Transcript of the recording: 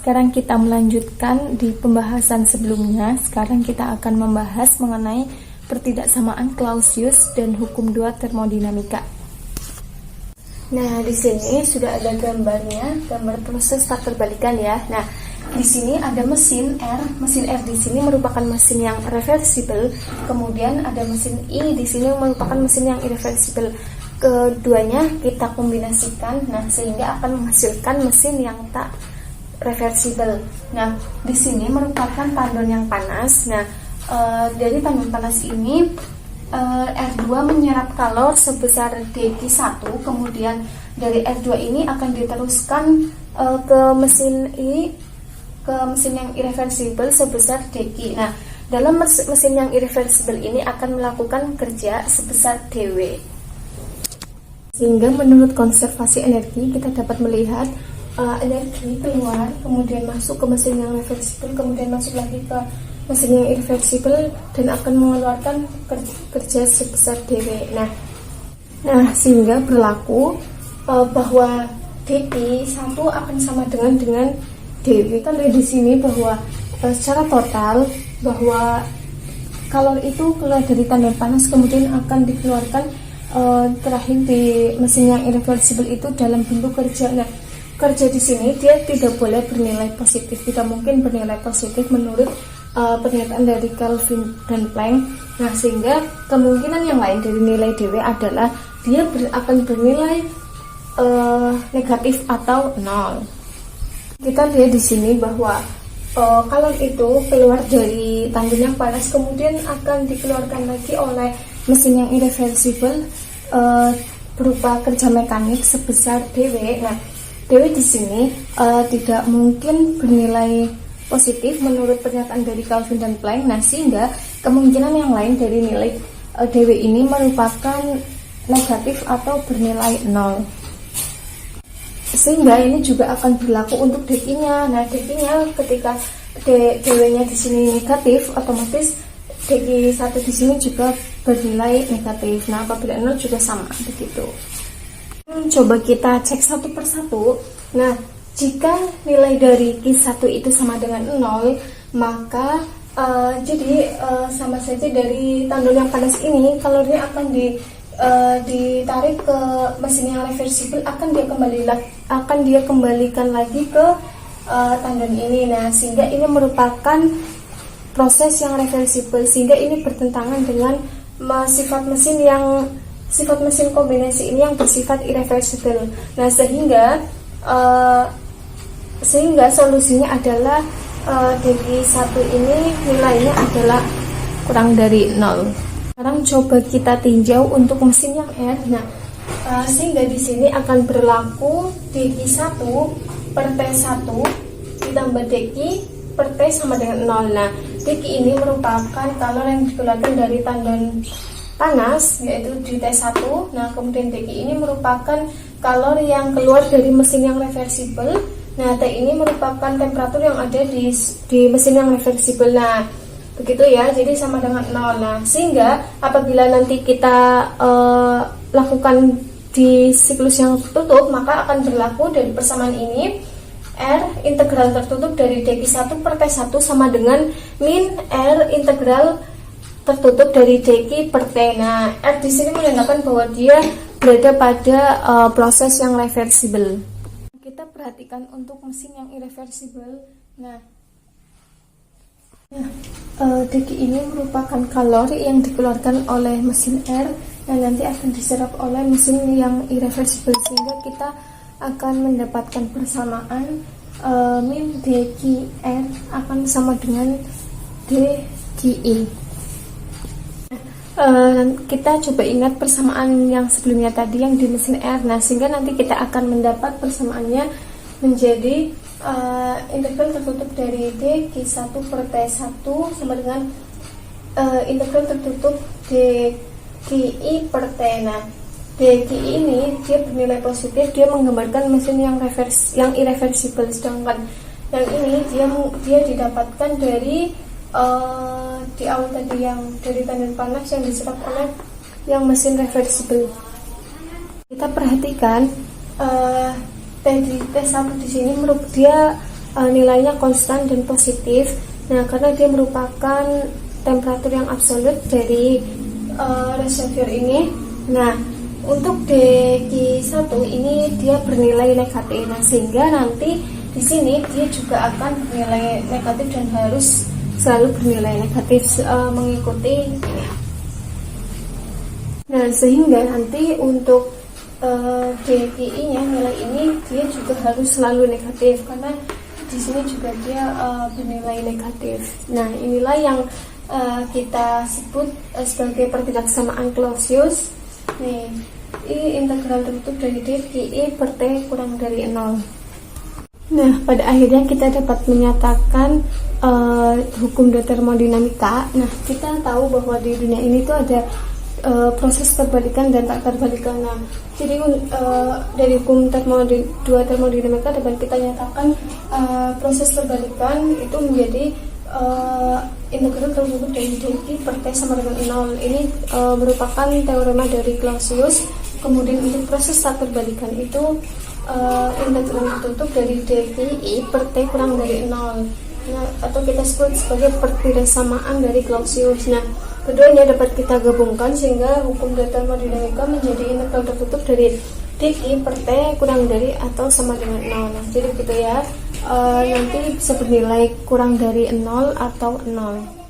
Sekarang kita melanjutkan di pembahasan sebelumnya. Sekarang kita akan membahas mengenai pertidaksamaan Clausius dan hukum 2 termodinamika. Nah, di sini sudah ada gambarnya, gambar proses tak terbalikan ya. Nah, di sini ada mesin R. Mesin R di sini merupakan mesin yang reversible. Kemudian ada mesin I di sini merupakan mesin yang irreversible. Keduanya kita kombinasikan, nah sehingga akan menghasilkan mesin yang tak reversible. Nah, di sini merupakan tandon yang panas. Nah, dari tandon panas ini R2 menyerap kalor sebesar dQ1, kemudian dari R2 ini akan diteruskan ke mesin I, ke mesin yang irreversible sebesar dQ. Nah, dalam mesin yang irreversible ini akan melakukan kerja sebesar dW. Sehingga menurut konservasi energi kita dapat melihat energi keluar, kemudian masuk ke mesin yang reversible, kemudian masuk lagi ke mesin yang irreversible dan akan mengeluarkan kerja sebesar dW. Nah sehingga berlaku bahwa dQ1 akan sama dengan dW. Kita lihat di sini bahwa secara total bahwa kalor itu keluar dari tandon panas kemudian akan dikeluarkan terakhir di mesin yang irreversible itu dalam bentuk kerja. Nah, kerja di sini dia tidak boleh bernilai positif, tidak mungkin bernilai positif menurut pernyataan dari Kelvin dan Planck. Nah, sehingga kemungkinan yang lain dari nilai dW adalah dia akan bernilai negatif atau 0. Kita lihat di sini bahwa kalor itu keluar dari tandon yang panas kemudian akan dikeluarkan lagi oleh mesin yang irreversible berupa kerja mekanik sebesar dW. Nah, dW di sini tidak mungkin bernilai positif menurut pernyataan dari Kelvin dan Planck. Nah, sehingga kemungkinan yang lain dari nilai dW ini merupakan negatif atau bernilai 0. Sehingga ini juga akan berlaku untuk dQ-nya. Nah, dQ-nya ketika dW-nya di sini negatif, otomatis dQ1 di sini juga bernilai negatif. Nah, apabila 0 juga sama begitu. Coba kita cek satu persatu. Nah, jika nilai dari Q1 itu sama dengan 0, maka sama saja dari tandon yang panas ini kalornya akan ditarik ke mesin yang reversible, akan dia kembalikan lagi ke tandon ini. Nah, sehingga ini merupakan proses yang reversible, sehingga ini bertentangan dengan sifat mesin kombinasi ini yang bersifat irreversible. Nah, sehingga solusinya adalah dQ1 ini nilainya adalah kurang dari 0. Sekarang coba kita tinjau untuk mesin yang R. Nah, sehingga di sini akan berlaku dQ1 per T1 ditambah dQ per T sama dengan 0. Nah, dQ ini merupakan kalor yang dikeluarkan dari tandon panas, yaitu di T1. Nah, kemudian dQ ini merupakan kalor yang keluar dari mesin yang reversible. Nah, T ini merupakan temperatur yang ada di mesin yang reversible. Nah, begitu ya, jadi sama dengan 0. Nah, sehingga apabila nanti kita lakukan di siklus yang tertutup, maka akan berlaku dari persamaan ini R integral tertutup dari dQ1 per T1 sama dengan min R integral tertutup dari dQ per T. Nah, R di sini menandakan bahwa dia berada pada proses yang reversible. Kita perhatikan untuk mesin yang irreversible. Nah, dQ ini merupakan kalor yang dikeluarkan oleh mesin R dan nanti akan diserap oleh mesin yang irreversible, sehingga kita akan mendapatkan persamaan min dQr akan sama dengan dQi. Kita coba ingat persamaan yang sebelumnya tadi yang di mesin R. Nah, sehingga nanti kita akan mendapat persamaannya menjadi integral tertutup dari dQ1 per T1 sama dengan integral tertutup dQi per T. Nah, dQi ini dia bernilai positif, dia menggambarkan mesin yang irreversible, sedangkan yang ini dia didapatkan dari di awal tadi yang dari tandon panas yang diserap oleh yang mesin reversible. Kita perhatikan T1 di sini dia nilainya konstan dan positif. Nah, karena dia merupakan temperatur yang absolut dari reservoir ini. Nah, untuk DQ1 ini dia bernilai negatif. Nah, sehingga nanti di sini dia juga akan bernilai negatif dan harus selalu bernilai negatif mengikuti ini. Nah, sehingga nanti untuk DQI-nya nilai ini dia juga harus selalu negatif karena di sini juga dia bernilai negatif. Nah, inilah yang kita sebut sebagai pertidaksamaan Clausius. Nih, ini integral tertutup dari DQI per T kurang dari 0. Nah, pada akhirnya kita dapat menyatakan hukum termodinamika. Nah, kita tahu bahwa di dunia ini tuh ada proses terbalikan dan tak terbalikan. Nah, jadi dari hukum dua termodinamika dapat kita nyatakan proses terbalikan itu menjadi integral tertutup dari dq per T sama dengan 0. Ini merupakan teorema dari Clausius. Kemudian untuk proses tak terbalikan itu integral tertutup dari dqi per T kurang dari 0. Nah, atau kita sebut sebagai pertidaksamaan dari Clausius. Nah, keduanya dapat kita gabungkan sehingga hukum termodinamika menjadi integral tertutup dari dq per T kurang dari atau sama dengan 0. Nah, jadi gitu ya, nanti bisa bernilai kurang dari 0 atau 0.